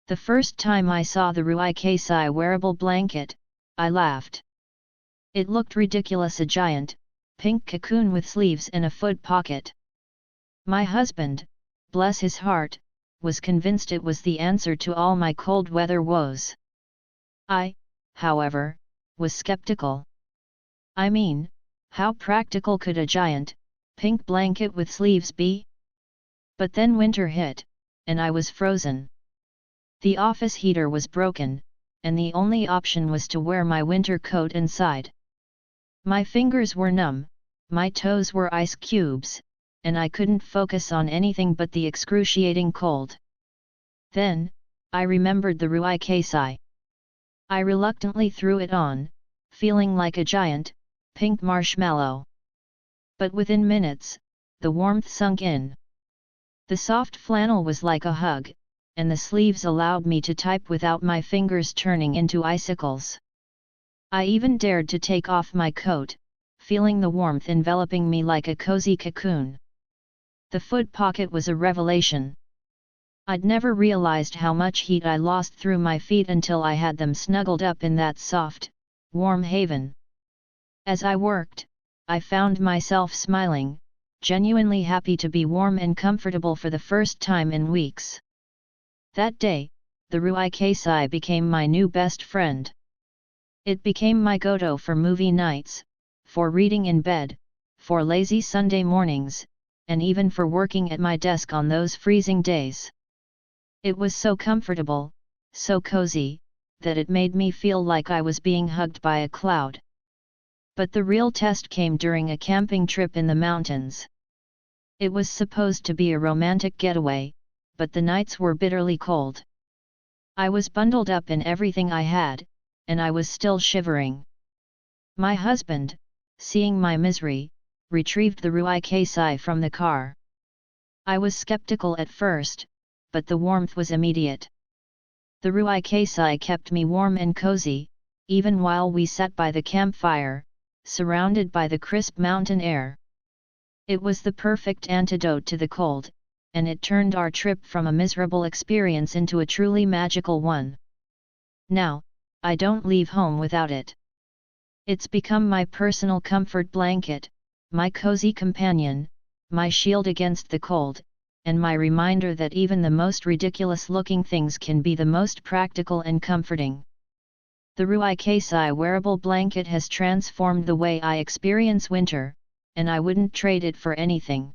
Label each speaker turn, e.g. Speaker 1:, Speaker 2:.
Speaker 1: The first time I saw the RUIKASI wearable blanket, I laughed. It looked ridiculous, a giant, pink cocoon with sleeves and a foot pocket. My husband, bless his heart, was convinced it was the answer to all my cold weather woes. I, however, was skeptical. I mean, how practical could a giant, pink blanket with sleeves be? But then winter hit, and I was frozen. The office heater was broken, and the only option was to wear my winter coat inside. My fingers were numb, my toes were ice cubes, and I couldn't focus on anything but the excruciating cold. Then, I remembered the RUIKASI. I reluctantly threw it on, feeling like a giant, pink marshmallow. But within minutes, the warmth sunk in. The soft flannel was like a hug, and the sleeves allowed me to type without my fingers turning into icicles. I even dared to take off my coat, feeling the warmth enveloping me like a cozy cocoon. The foot pocket was a revelation. I'd never realized how much heat I lost through my feet until I had them snuggled up in that soft, warm haven. As I worked, I found myself smiling, genuinely happy to be warm and comfortable for the first time in weeks. That day, the RUIKASI became my new best friend. It became my go-to for movie nights, for reading in bed, for lazy Sunday mornings, and even for working at my desk on those freezing days. It was so comfortable, so cozy, that it made me feel like I was being hugged by a cloud. But the real test came during a camping trip in the mountains. It was supposed to be a romantic getaway, but the nights were bitterly cold. I was bundled up in everything I had, and I was still shivering. My husband, seeing my misery, retrieved the RUIKASI from the car. I was skeptical at first, but the warmth was immediate. The RUIKASI kept me warm and cozy, even while we sat by the campfire, surrounded by the crisp mountain air. It was the perfect antidote to the cold, and it turned our trip from a miserable experience into a truly magical one. Now, I don't leave home without it. It's become my personal comfort blanket, my cozy companion, my shield against the cold, and my reminder that even the most ridiculous-looking things can be the most practical and comforting. The RUIKASI wearable blanket has transformed the way I experience winter, and I wouldn't trade it for anything.